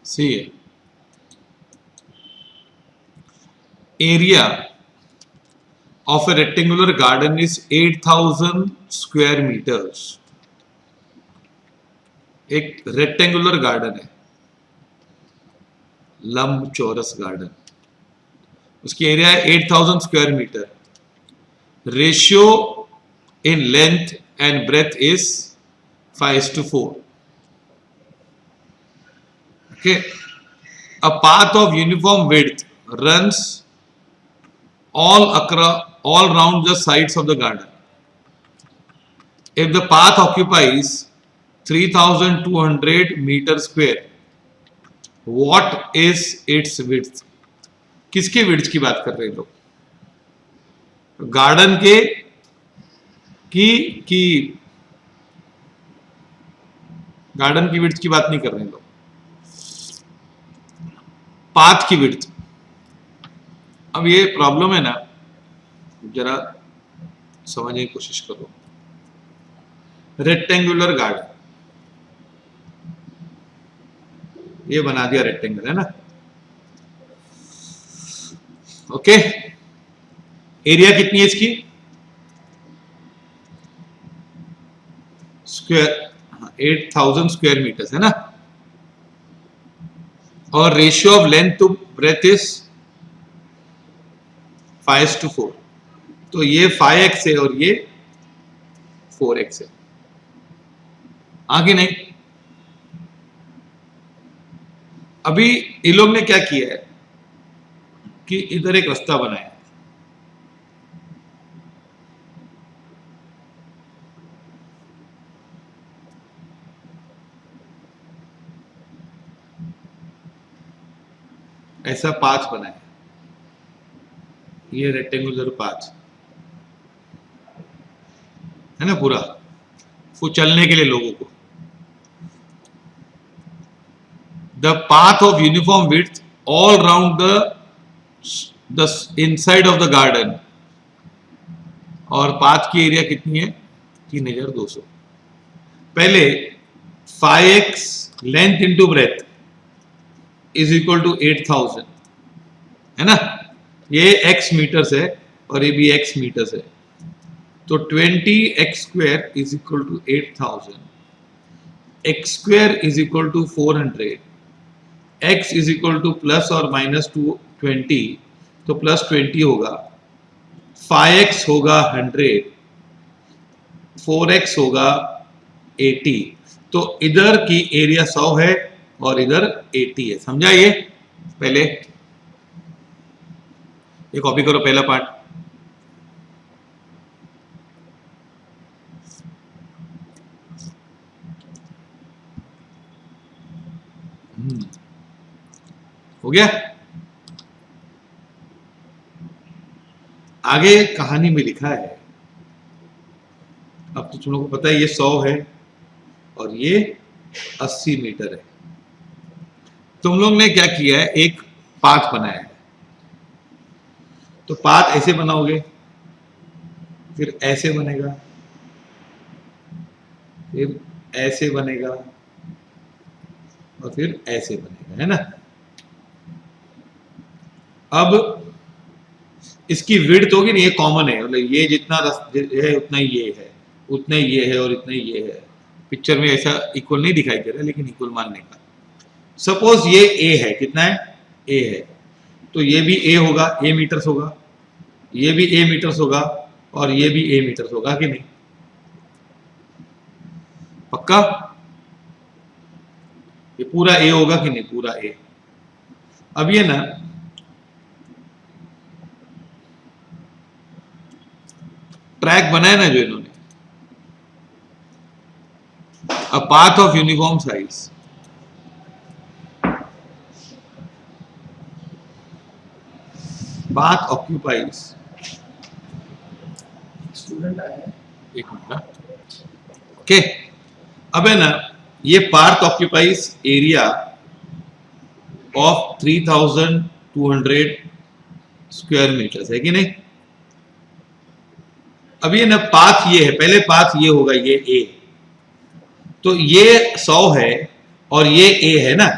See, area of a rectangular garden is 8,000 square meters. एक rectangular garden है, लंब चौरस गार्डन, उसकी एरिया है 8,000 square meter. Ratio in length and breadth is 5:4. Okay, a path of uniform width runs all round the sides of the garden. If the path occupies 3,200 meter square, what is its width? किसके width की बात कर रहे हैं लोग? Garden के की garden की विड्थ की बात नहीं कर रहे हैं लोग, पाथ की विड्थ. अब ये प्रॉब्लम है ना, जरा समझने की कोशिश करो. रेक्टेंगुलर गार्डन, ये बना दिया रेक्टेंगल, है ना. ओके, एरिया कितनी है इसकी? स्क्वायर 8,000 स्क्वायर मीटर्स, है ना. और ratio of length to breadth is 5:4. तो ये 5x है और ये 4x है. आगे नहीं. अभी इन लोग ने क्या किया है कि इधर एक रास्ता बनाया, ऐसा पाथ बनाया, ये रेक्टेंगुलर पाथ है ना पूरा, वो चलने के लिए लोगों को. The path of uniform width all round the inside of the garden, और पाथ की एरिया कितनी है? 3,200. पहले 5x length into breadth is equal to 8,000, है ना. ये x मीटर्स है और ये भी x मीटर्स है. तो 20x square is equal to 8,000, x square is equal to 400, x is equal to plus और माइनस 20, तो प्लस 20 होगा, 5x होगा 100, 4x होगा 80. तो इधर की एरिया 100 है और इधर 80 है. समझा? ये पहले ये कॉपी करो, पहला पार्ट. हो गया. आगे कहानी में लिखा है, अब तो तुम लोगों को पता है ये 100 है और ये 80 मीटर है. तुम लोग ने क्या किया है, एक पाथ बनाया है. तो पाथ ऐसे बनाओगे, फिर ऐसे बनेगा, फिर ऐसे बनेगा और फिर ऐसे बनेगा, है ना. अब इसकी विड्थ होगी ना, ये कॉमन है, मतलब ये जितना है उतना ही ये है, उतना ही ये है और इतना ही ये है. पिक्चर में ऐसा इक्वल नहीं दिखाई दे रहा, लेकिन इक्वल मानने का. सपोज ये a है, कितना है? a है. तो ये भी a होगा, a मीटर्स होगा, ये भी a मीटर्स होगा और ये भी a मीटर्स होगा कि नहीं? पक्का? ये पूरा a होगा कि नहीं? पूरा a. अब ये ना ट्रैक बनाया ना जो इन्होंने, a path of uniform size, path occupies, student आया, एक मिनट. ओके, अब है ना, ये path occupies area of 3,200 square meters, है कि नहीं? अब ये ना पाथ ये है, पहले पाथ ये होगा, ये a, तो ये 100 है और ये a है ना.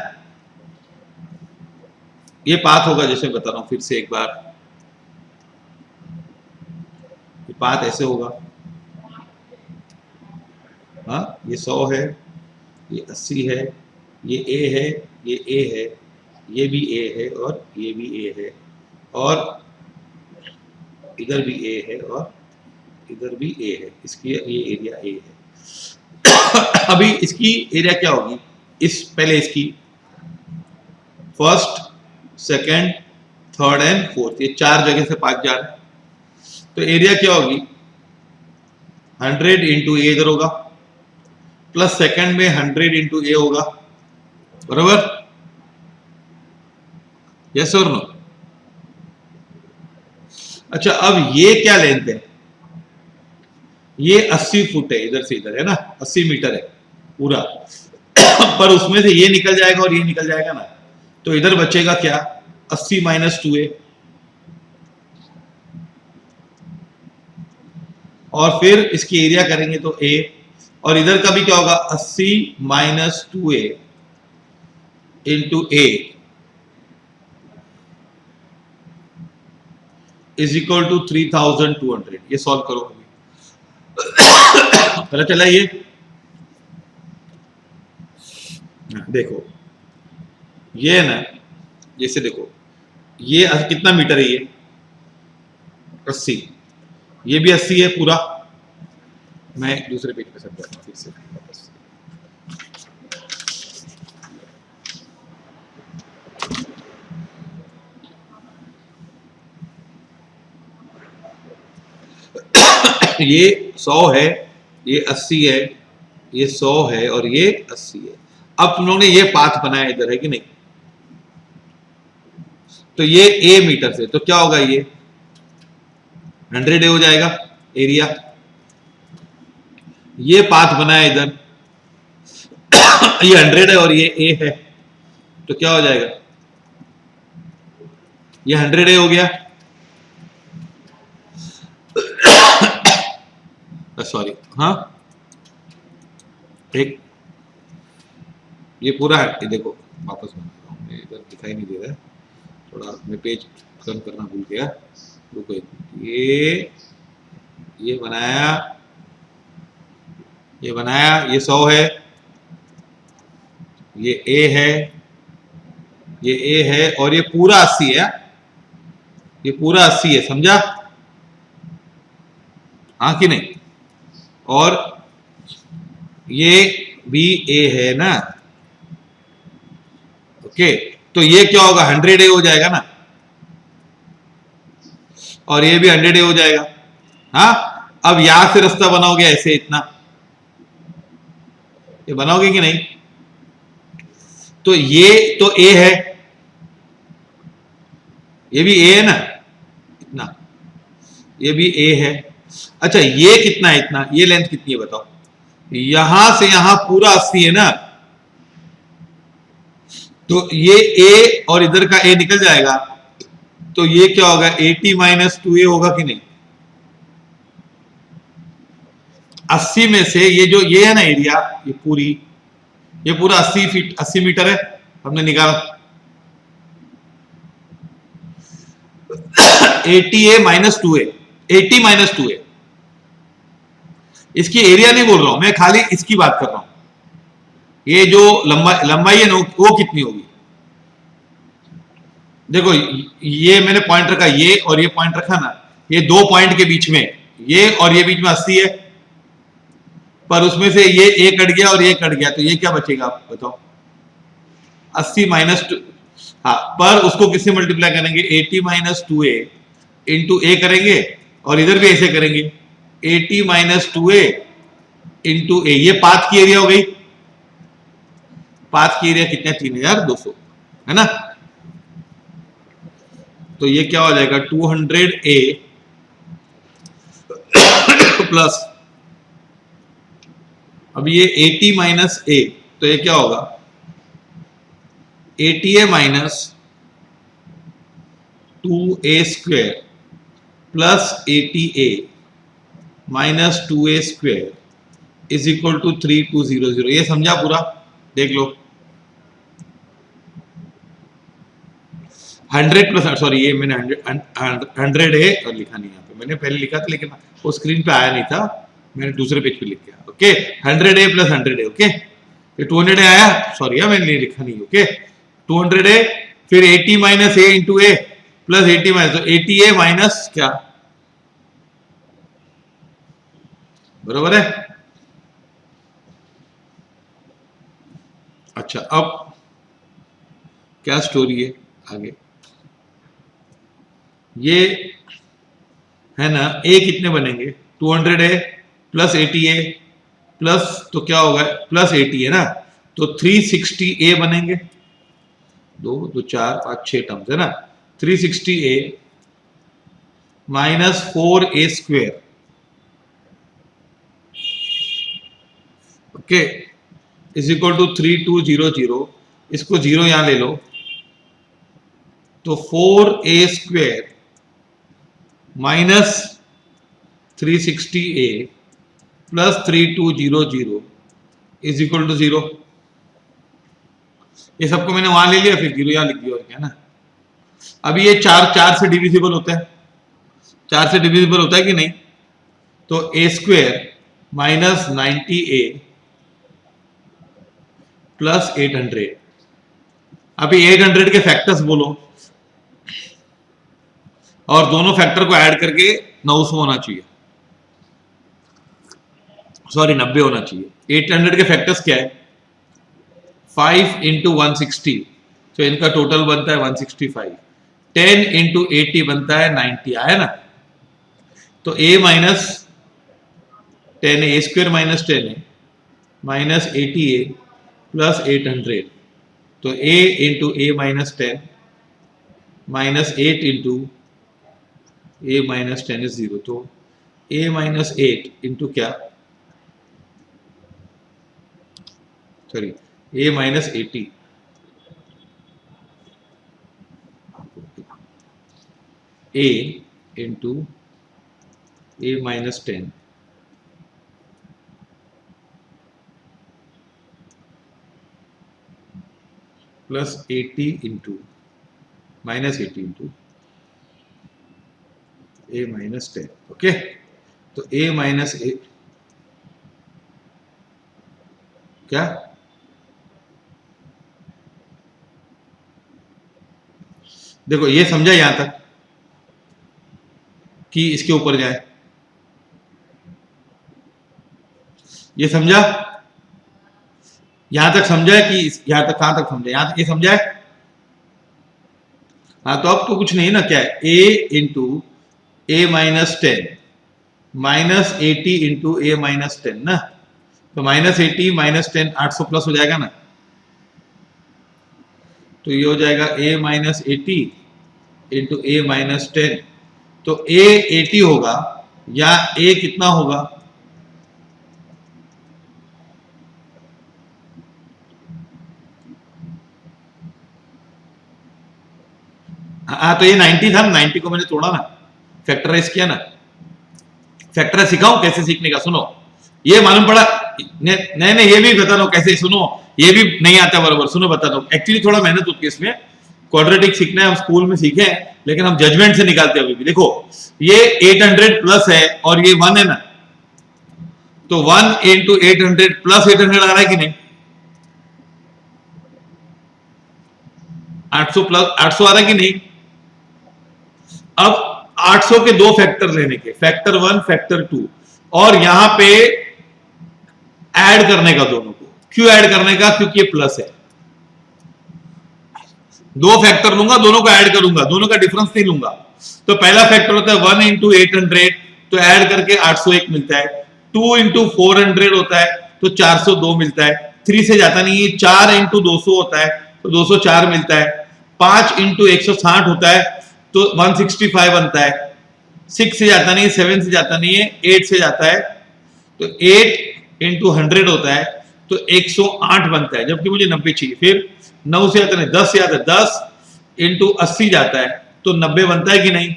ये पाथ होगा, जैसे बता रहा हूं फिर से एक बार, ये पाथ ऐसे होगा, हाँ ये 100 है, ये 80 है, ये ए है, ये ए है, ये भी ए है और ये भी ए है, और इधर भी ए है और इधर भी ए है, इसकी ये एरिया ए है। अभी इसकी एरिया क्या होगी, इस पहले इसकी first, second, third and fourth, ये 4 जगह से 5 जा रहे हैं, तो एरिया क्या होगी 100 इंटू ए इधर होगा, प्लस सेकंड में 100 इंटू ए होगा, बराबर, यस और नो। अच्छा अब ये क्या लेंथ है, ये 80 फुट है, इधर से इधर है ना, 80 मीटर है पूरा। पर उसमें से ये निकल जाएगा और ये निकल जाएगा ना, तो इधर बचेगा क्या 80 माइनस 2a, और फिर इसकी एरिया करेंगे तो a, और इधर का भी क्या होगा 80 minus 2a into a is equal to 3200। ये सॉल्व करो अभी, पता चला ये, देखो ये है ना, जैसे देखो ये कितना मीटर है, ये 80, ये भी 80 है पूरा। मैं दूसरे पेज पे समझाता हूँ फिर से वापस। ये 100 है, ये 80 है, ये 100 है और ये 80 है। अब तुम लोगों ने ये पाथ बनाया इधर, है कि नहीं, तो ये a मीटर से, तो क्या होगा ये 100 a हो जाएगा एरिया। ये पाथ बनाया इधर, ये 100 है और ये a है, तो क्या हो जाएगा, ये 100 a हो गया, सॉरी हाँ ठीक, ये पूरा है, ये देखो वापस बना रहा हूँ, इधर दिखाई नहीं दे रहा है, थोड़ा मैं पेज कम करना भूल गया, रुको, ये बनाया, ये बनाया, ये 100 है, ये a है, ये a है, और ये पूरा 80 है, ये पूरा 80 है, समझा, हाँ कि नहीं, और ये भी a है ना, ओके, तो ये क्या होगा 100 a हो जाएगा ना, और ये भी 100 a हो जाएगा। हाँ अब यहां से रास्ता बनाओगे ऐसे, इतना ये बनाओगे कि नहीं, तो ये तो a है, ये भी a है ना, इतना, ये भी a है। अच्छा ये कितना है, इतना, ये लेंथ कितनी है बताओ, यहां से यहां पूरा 80 है ना, तो ये a और इधर का a निकल जाएगा, तो ये क्या होगा 80 माइनस 2a होगा कि नहीं, 80 में से ये जो ये है ना एरिया, ये पूरा 80 फीट 80 मीटर है, हमने निकाला 80a minus 2a, 80 minus 2a, इसकी एरिया नहीं बोल रहा हूं मैं, खाली इसकी बात कर रहा हूं, ये जो लंबाई है ना वो कितनी होगी, देखो ये मैंने पॉइंट रखा, ये और ये पॉइंट रखा ना, ये 2 पॉइंट के बीच में, ये और ये बीच में 80 है, पर उसमें से ये a कट गया और ये कट गया, तो ये क्या बचेगा आप बताओ 80 माइनस 2, हाँ पर उसको किससे मल्टीप्लाई करेंगे 80 माइनस 2a इंटू a करेंगे, और इधर भी ऐसे करेंगे 80 माइनस 2a इंटू a, ये पाथ की एरिया हो गई, पाथ की एरिया कितना 3200 है ना, तो ये क्या हो जाएगा 200a प्लस, अब ये 80 माइनस a, तो ये क्या होगा 80a minus 2a square plus 80a minus 2a square is equal to 3200। ये समझा पूरा, देख लो। 100 प्लस, सॉरी ये मैंने 100 है और लिखा नहीं यहाँ पे, मैंने पहले लिखा था लेकिन वो स्क्रीन पे आया नहीं था, मैंने दूसरे पेज पे लिख दिया। ओके 100 है प्लस 100 है। ओके ये 200 है आया, सॉरी यार मैंने लिखा नहीं। ओके 200 है, फिर 80 माइनस ए इंटू ए प्लस 80 माइनस, तो 80 ए माइनस क्या, बरोबर है। अच्छा अब क्या स्टोरी है आगे, ये है ना, ए कितने बनेंगे, 200 है प्लस 80 है प्लस, तो क्या होगा प्लस 80 है ना, तो 360 ए बनेंगे, 2 2 4 5 6 टर्म्स है ना, 360 a minus 4 a square. Okay is equal to 3200, इसको जीरो यहां ले लो, तो 4 a square minus 360 a plus 3200 is equal to 0। ये सबको मैंने वहां ले लिया, फिर जीरो यहां लिख दिया, और क्या ना। अभी ये 4 से डिविजिबल होता है, 4 से डिविजिबल होता है कि नहीं, तो ए स्क्वेयर माइनस 90 ए प्लस 800। अभी 800 के फैक्टर्स बोलो, और दोनों फैक्टर को ऐड करके 900 होना चाहिए, सॉरी 90 होना चाहिए। 800 के फैक्टर्स क्या है, 5 इंटू 160, तो इनका टोटल बनता है 165। 10 इंटू 80 बनता है 90, आया ना। तो a minus 10 A square minus 10 है माइनस 80 ए प्लस 800, तो a into A minus 10 minus 8 into a minus 10 is 0, तो a माइनस 8 इंटू क्या, sorry a minus 80 a into a minus 10 plus 80 into minus 80 into a minus 10। Okay तो a minus 8 क्या, देखो ये समझा यहां तक कि इसके ऊपर जाए, ये समझा, यहां तक समझा है कि यहां तक, कहां तक समझा, यहां तक ये समझा है। हाँ तो अब तो कुछ नहीं ना, क्या है a into A minus 10 minus 80 into A minus 10 ना, तो माइनस 80 माइनस 10 800 प्लस हो जाएगा ना, तो ये हो जाएगा a minus 80 into A minus 10, तो a 80 होगा या a कितना होगा, हाँ तो ये 90 था, 90 को मैंने तोड़ा ना, फैक्टराइज किया ना। फैक्टराइज सिखाऊं कैसे सीखने का, सुनो ये मालूम पड़ा, नहीं नहीं ये भी बता दो कैसे, सुनो ये भी नहीं आता बराबर, सुनो बता दो, एक्चुअली थोड़ा मेहनत होती है इसमें, क्वाड्रेटिक सीखना है, हम स्कूल में सीखे हैं लेकिन हम जजमेंट से निकालते हैं अभी भी। देखो ये 800 प्लस है और ये 1 है ना, तो 1 इंटू 800 प्लस 800 आ रहा है कि नहीं, 800 प्लस 800 आ रहा है कि नहीं। अब 800 के दो फैक्टर लेने के, फैक्टर 1 फैक्टर 2, और यहां पे ऐड करने का दोनों को, क्यों ऐड करने का, क्योंकि ये प्लस है, दो फैक्टर लूंगा दोनों को ऐड करूंगा, दोनों का डिफरेंस नहीं लूंगा। तो पहला फैक्टर होता है 1 इंटू 800, तो ऐड करके 801 मिलता है, 2 इंटू 400 होता है तो 402 मिलता है, 3 से जाता नहीं है, 4 इंटू 200 होता है तो 204 मिलता है, 5 इंटू 160 होता है तो 165 बनता है, 6 से जाता नहीं, 7 से जाता नहीं है, 8 से जाता है, तो 8 इंटू 100 होता है तो 108 बनता है, जबकि मुझे 90 चाहिए। फिर 9 से आता नहीं, 10 से आता है, 10 इंटू 80 जाता है तो 90 बनता है कि नहीं,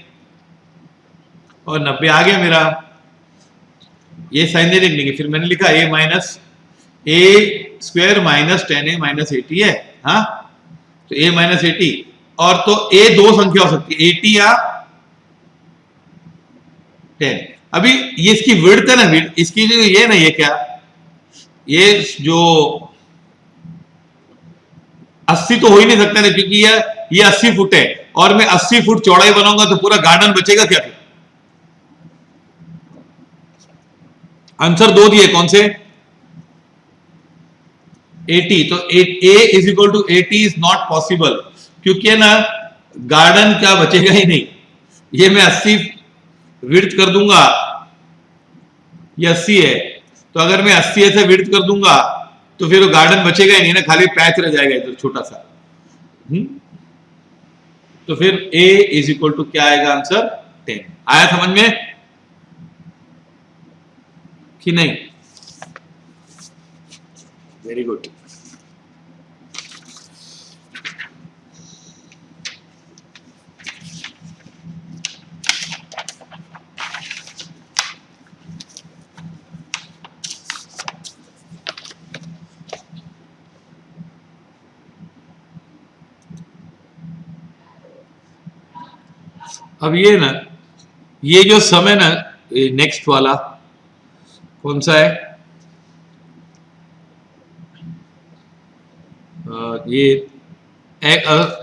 और 90 आ गया मेरा, ये साइन नहीं लिखने की, फिर मैंने लिखा a minus A square minus 10a minus 80 है, हाँ तो a माइनस 80, और तो ए दो संख्या हो सकती है, 80 या 10। अभी ये इसकी विड्थ है ना, विड्थ इसकी जो ये ना, ये क्या, ये जो 80 तो हो ही नहीं सकता ना, क्योंकि ये 80 फुट है और मैं 80 फुट चौड़ाई बनाऊंगा तो पूरा गार्डन बचेगा क्या फिर? आंसर दो दिए, कौन से? 80। तो a is equal to 80 is not possible, क्योंकि है ना गार्डन क्या बचेगा ही नहीं। ये मैं 80 विड्थ कर दूंगा, ये 80 है, तो अगर मैं 80 ऐसे विड्थ कर दूंगा तो फिर वो गार्डन बचेगा ही नहीं ना, खाली पैच रह जाएगा इधर छोटा सा। तो फिर a इज इक्वल टू क्या आएगा आंसर? 10। आया समझ में कि नहीं? Very good. अब ये ना, ये जो समय ना, नेक्स्ट वाला कौन सा है? ये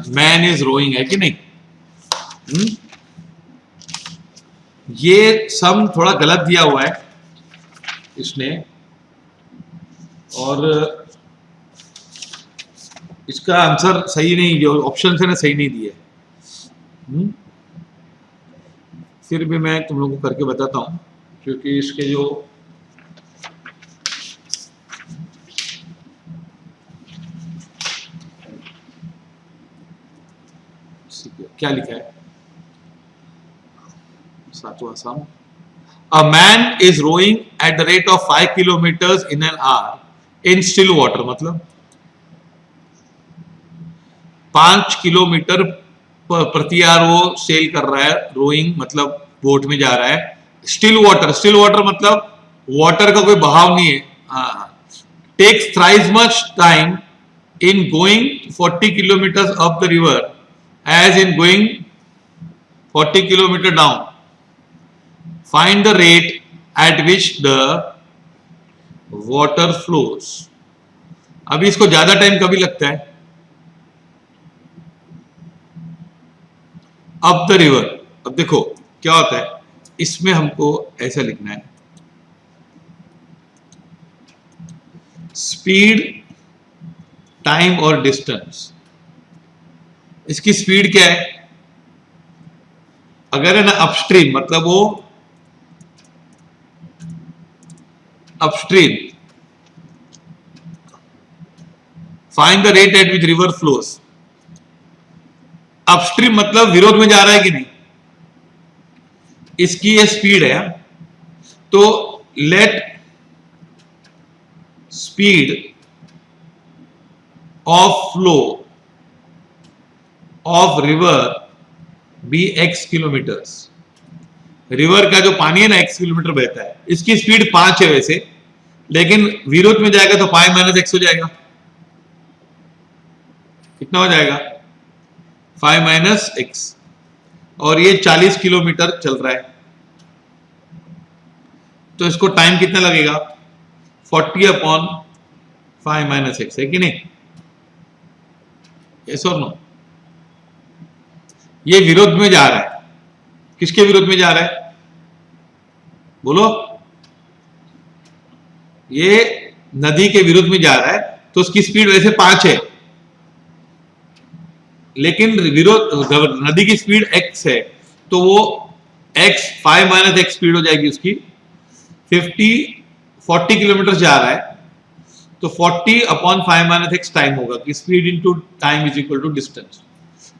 मैन इज रोइंग है कि नहीं? ये सम थोड़ा गलत दिया हुआ है इसने, और इसका आंसर सही नहीं, जो ऑप्शन है ना सही नहीं दिया। फिर भी मैं तुम लोगों को करके बताता हूं, क्योंकि इसके जो क्या लिखा है, सातवां sum, a man is rowing at the rate of 5 kilometres in an hour in still water, मतलब 5 किलोमीटर प्रति आवर वो सेल कर रहा है, रोइंग मतलब बोट में जा रहा है, स्टिल वाटर, स्टिल वाटर मतलब वाटर का कोई बहाव नहीं है, takes thrice much time in going 40 kilometers up the river as in going 40 kilometer down. Find the rate at which the water flows. अभी इसको ज्यादा टाइम कभी लगता है? Up the river. अब देखो क्या होता है, इसमें हमको ऐसा लिखना है, स्पीड, टाइम और डिस्टेंस। इसकी स्पीड क्या है? अगर है ना अपस्ट्रीम, मतलब वो upstream, find the rate at which river flows. Upstream मतलब विरोध में जा रहा है कि नहीं, इसकी ये स्पीड है। तो let speed of flow of river be x kilometers. River का जो पानी है ना x किलोमीटर बहता है, इसकी स्पीड 5 है वैसे, लेकिन विरोध में जाएगा तो पाई माइनस x हो जाएगा। कितना हो जाएगा? 5 माइनस x, और ये 40 किलोमीटर चल रहा है, तो इसको टाइम कितना लगेगा? 40 अपॉन 5 माइनस x, है कि नहीं? यस और नो? ये विरोध में जा रहा है, किसके विरोध में जा रहा है बोलो? ये नदी के विरोध में जा रहा है, तो उसकी स्पीड वैसे 5 है, लेकिन विरोध नदी की स्पीड x है, तो वो x 5 माइनस x स्पीड हो जाएगी उसकी। 40 किलोमीटर जा रहा है, तो 40 अपॉन 5 माइनस x टाइम होगा, कि speed into time is equal to distance.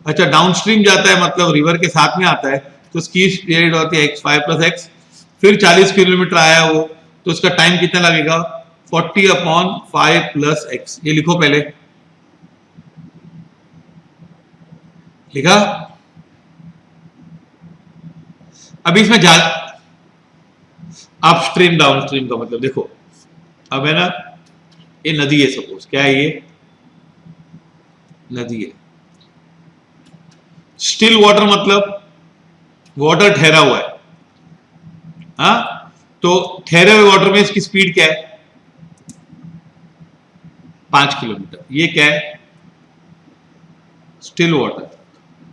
अच्छा, डाउनस्ट्रीम जाता है मतलब रिवर के साथ में आता है, तो उसकी स्पीड होती है x 5 प्लस x, फिर 40 किलोमीटर आया वो, तो उसका टाइम कितना लगेगा? 40 अपॉन 5 प्लस x। ये लिखो पहले, लिखा? अभी इसमें जा अपस्ट्रीम डाउनस्ट्रीम का मतलब देखो, अब है ना ये नदी है, सपोज क्या है, ये नदी है, स्टिल वाटर मतलब वाटर ठहरा हुआ है, हाँ, तो ठहरे हुए वाटर में इसकी स्पीड क्या है? 5 किलोमीटर। ये क्या है? Still water.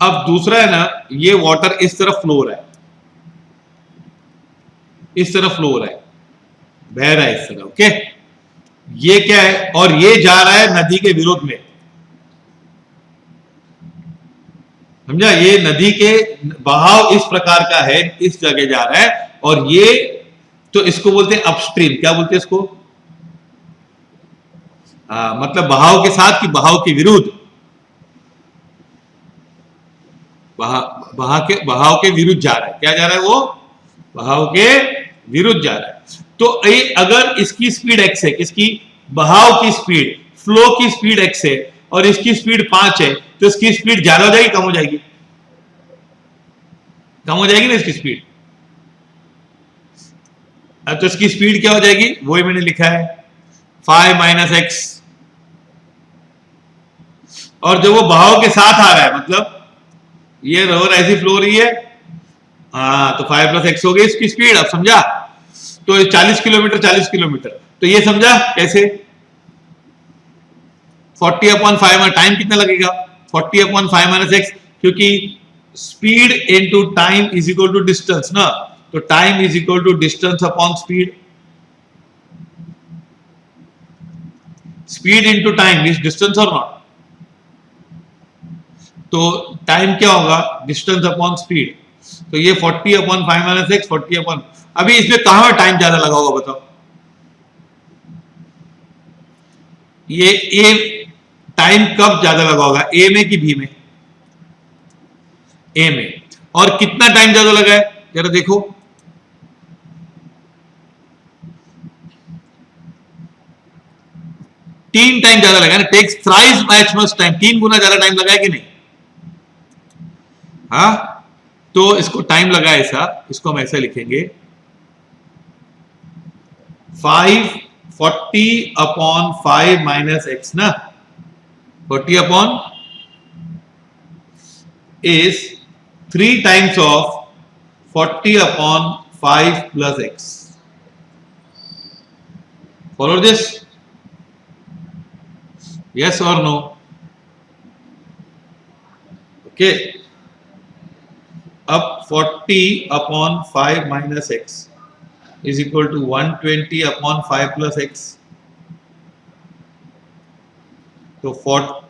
अब दूसरा है ना, ये वाटर इस तरफ फ्लो हो रहा है, इस तरफ फ्लो हो रहा है, बह रहा है इस तरह, ओके। ये क्या है? और ये जा रहा है नदी के विरोध में, समझा? ये नदी के बहाव इस प्रकार का है, इस जगह जा रहा है, और ये तो इसको बोलते हैं अपस्ट्रीम। क्या बोलते हैं इसको? मतलब बहाव के साथ कि बहाव के विरुद्ध? बहाव के विरुद्ध जा रहा है। क्या जा रहा है वो? बहाव के विरुद्ध जा रहा है। तो अगर इसकी स्पीड x है, किसकी? बहाव की स्पीड, फ्लो की स्पीड x है, और इसकी स्पीड 5 है, तो इसकी स्पीड ज्यादा हो जाएगी, कम हो जाएगी? कम हो जाएगी ना इसकी स्पीड। तो इसकी स्पीड क्या हो जाएगी? वही मैंने लिखा है 5 माइनस एक्स। और जब वो बहाव के साथ आ रहा है, मतलब ये रोवर ऐसी फ्लो रही है, तो 5 प्लस एक्स हो गई इसकी स्पीड। अब समझा? तो 40 किलोमीटर, 40 किलोमीटर, तो ये समझा कैसे? 40/5 में टाइम कितना लगेगा? 40/5 माइनस एक्स, क्योंकि speed into time is equal to distance ना, तो time is equal to distance upon speed. Speed into time is distance और नॉट? तो टाइम क्या होगा? Distance upon speed. तो ये 40/5 माइनस एक्स, 40 अभी इसमें कहां टाइम ज्यादा लगा होगा बताओ? ये ए टाइम कब ज्यादा लगा होगा, ए में कि बी में? ए में। और कितना टाइम ज्यादा लगा है जरा देखो, तीन टाइम ज्यादा लगा ना, takes thrice much much time, 3 गुना ज्यादा टाइम लगा है कि नहीं? हाँ, तो इसको टाइम लगा ऐसा, इसको हम ऐसा लिखेंगे 40/5 माइनस एक्स ना, 40 is 3 times of 40/5 plus x. Follow this? Yes or no? Okay. अब 40/5 minus x is equal to 120/5 plus x. तो 40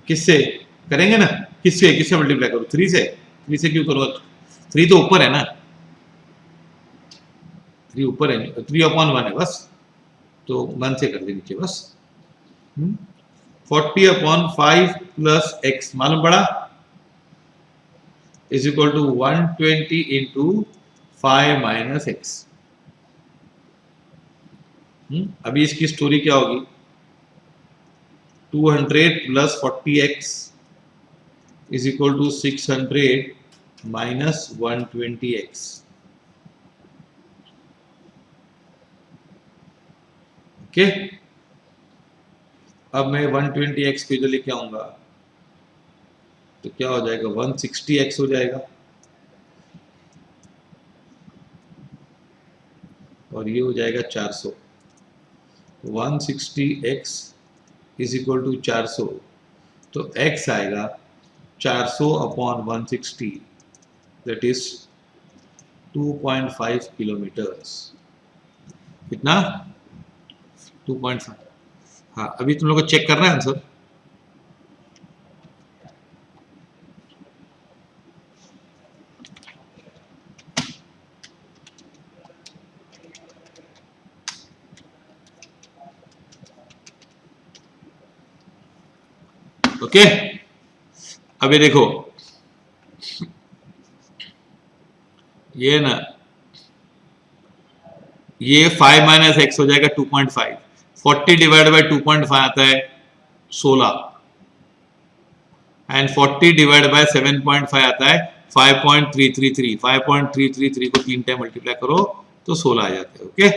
किससे करेंगे ना? किससे मल्टीप्लाई करो? 3 से। 3 से क्यों करो? 3 तो ऊपर है ना, 3 ऊपर है, 3/1 है बस, तो 1 से कर दे नीचे बस। 40/5 प्लस एक्स मालूम पड़ा, is equal to 120 into 5 minus x. अभी इसकी स्टोरी क्या होगी? 200 plus 40x is equal to 600 minus 120x। Okay, अब मैं 120x को इधर लेके आऊंगा, तो क्या हो जाएगा? 160x हो जाएगा, और ये हो जाएगा 400। 160x इज इक्वल टू 400, तो x आएगा 400/160, दैट इज 2.5 किलोमीटर्स। कितना? 2.5। हाँ, अभी तुम लोग को चेक करना है आंसर। ओके, अभी देखो ये ना, ये 5 माइनस एक्स हो जाएगा 2.5। 40 डिवाइड बाई 2.5 आता है 16, एंड 40 डिवाइड बाय 7.5 आता है 5.333। 5.333 को 3 टाइम मल्टीप्लाई करो तो 16 आ जाता है। Okay,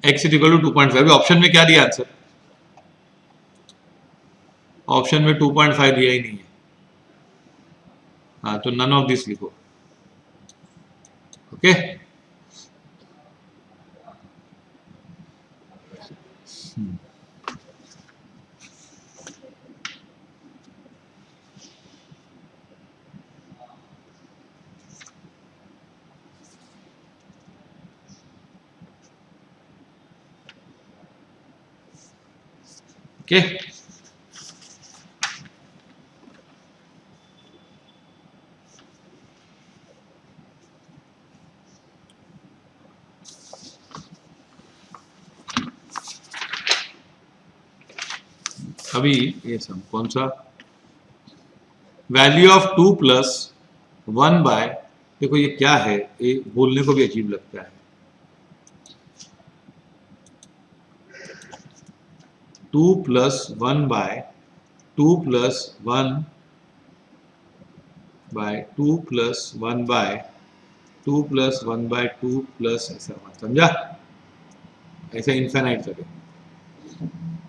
x is equal to 2.5। Option में क्या दिया आंसर? ऑप्शन में 2.5 दिया ही नहीं है। हाँ, तो नन ऑफ दिस लिखो। Okay, okay. अभी ये सब कौन सा वैल्यू ऑफ 2 प्लस 1 बाय, देखो ये क्या है, ये बोलने को भी अजीब लगता है। 2 plus 1 by 2 plus 1 by 2 plus 1 by 2 plus 1 by 2 plus ऐसा, समझा? ऐसे इन्फिनाइट तक है।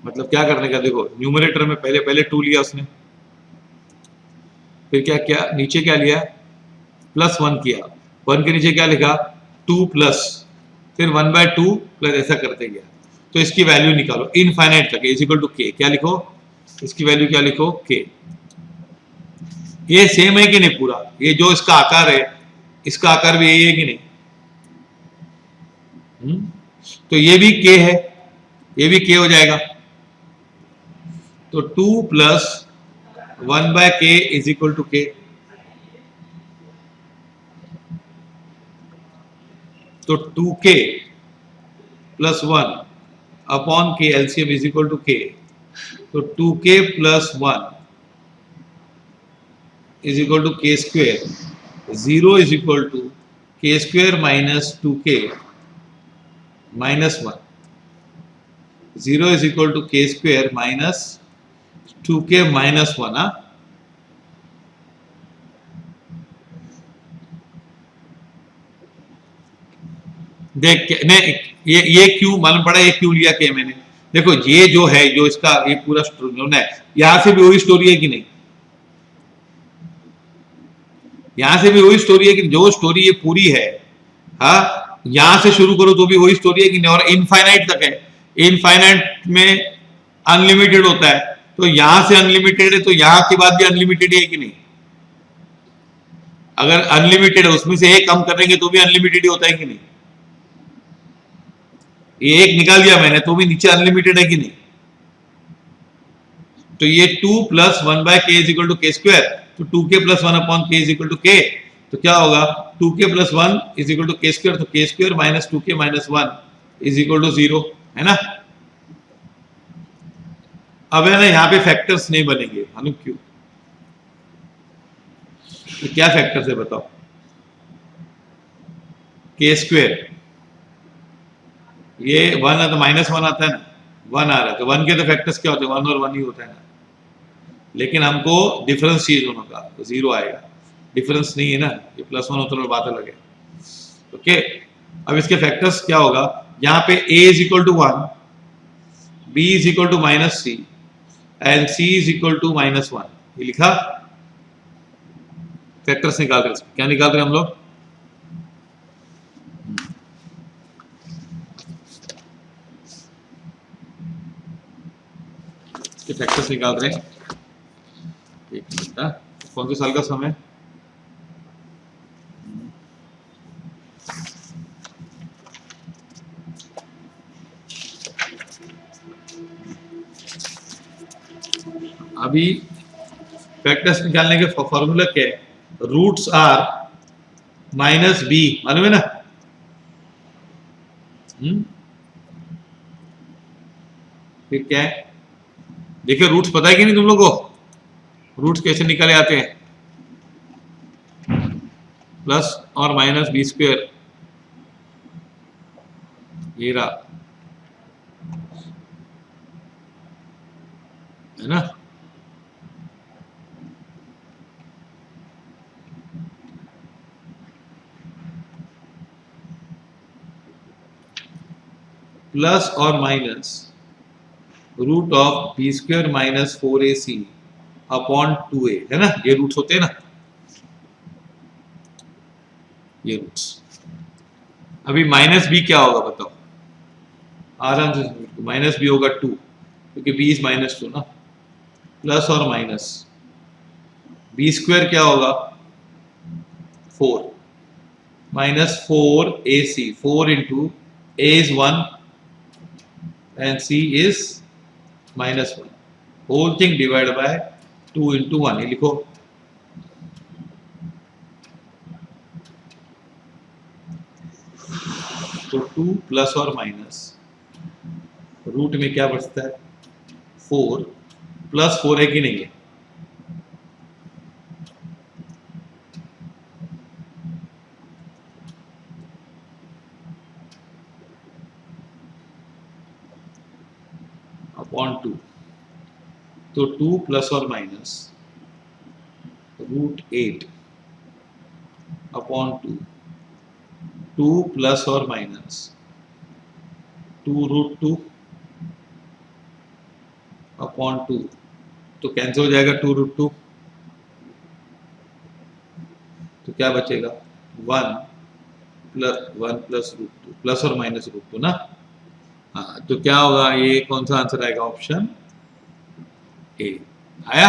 मतलब क्या करने का, देखो न्यूमरेटर में पहले पहले 2 लिया उसने, फिर क्या क्या नीचे क्या लिया, प्लस 1 किया, 1 के नीचे क्या लिखा 2 प्लस, फिर 1 बाय 2 प्लस, ऐसा करते गया। तो इसकी वैल्यू निकालो इनफाइनाइट तक, इज इक्वल टू के, क्या लिखो इसकी वैल्यू, क्या लिखो के। ये सेम है कि नहीं पूरा, ये जो इसका आकार है इसका आकार भी यही है कि नहीं? तो ये भी के है, ये भी के हो जाएगा। तो 2 plus 1 by k is equal to k. तो 2k plus 1 upon k, LCM is equal to k. तो 2k plus 1 is equal to k square, 0 is equal to k square minus 2k minus 1, 0 is equal to k square minus 2k minus 1। हाँ, देख नहीं, ये क्यों मालूम पड़ा, ये क्यों लिया के मैंने, देखो ये जो है, जो इसका ये पूरा स्टोरी है, यहां से भी वही स्टोरी है कि नहीं? यहां से भी वही स्टोरी है कि जो स्टोरी ये पूरी है, हाँ, यहां से शुरू करो तो भी वही स्टोरी है कि नहीं? और इनफाइनाइट तक है, इनफाइनाइट में अनलिमिटेड होता है, तो यहां से अनलिमिटेड है तो यहां के बाद भी अनलिमिटेड है कि नहीं? अगर अनलिमिटेड है उसमें से एक कम करेंगे तो भी अनलिमिटेड ही होता है कि नहीं? ये एक निकाल दिया मैंने तो भी नीचे अनलिमिटेड है कि नहीं? तो ये 2 plus 1 by k is equal to k square, तो 2k plus 1 upon k is equal to k. तो क्या होगा 2k plus 1 is equal to k square, तो k square minus 2k minus 1 is equal to 0, है ना? अब है ना, यहाँ पे फैक्टर्स नहीं बनेंगे, मालूम क्यों? तो क्या फैक्टर्स है बताओ? के स्क्वायर, ये 1 है तो माइनस 1 आता है ना, 1 आ रहा है तो 1 के तो फैक्टर्स क्या होते हैं, 1 और 1 ही होता है ना। लेकिन हमको डिफरेंस चाहिए दोनों का, तो 0 आएगा, डिफरेंस नहीं है ना, ये प्लस 1 होता है बात अलग है। ओके, अब इसके फैक्टर्स क्या होगा, यहाँ पे a is equal to 1, b is equal to minus C and c is equal to minus 1, ये लिखा। फैक्टर्स निकाल रहे हैं, क्या निकाल रहे हैं हम लोग? फैक्टर्स निकाल रहे हैं। एक मिनट, कौन से साल का समय? अभी फैक्टर्स निकालने के फॉर्मूला क्या है, रूट्स आर माइनस बी, मालूम है ना? फिर क्या है, देखिए रूट्स पता है कि नहीं तुम लोगों को? रूट्स कैसे निकाले आते हैं, प्लस और माइनस बी स्क्वायर, ये रहा, है ना? प्लस और minus root of B square minus 4ac upon 2a, है ना, ये रूट्स होते हैं ना, ये रूट्स। अभी माइनस बी क्या होगा बताओ, आराम से, माइनस बी होगा 2, क्योंकि बी इज -2 ना, प्लस और माइनस बी स्क्वायर क्या होगा 4 minus 4ac, 4 into a is 1 and c is -1, whole thing divided by 2 into 1, ये लिखो। तो 2 प्लस और माइनस रूट में क्या बचता है 4 प्लस 4 है कि नहीं है, अपॉन 2, तो 2 प्लस और माइनस √8 अपॉन 2, 2 प्लस और माइनस 2√2 अपॉन 2, तो कैंसिल हो जाएगा 2√2, तो क्या बचेगा 1 प्लस √2 प्लस और माइनस √2 ना। हाँ, तो क्या होगा, ये कौन सा आंसर आएगा, ऑप्शन ए आया।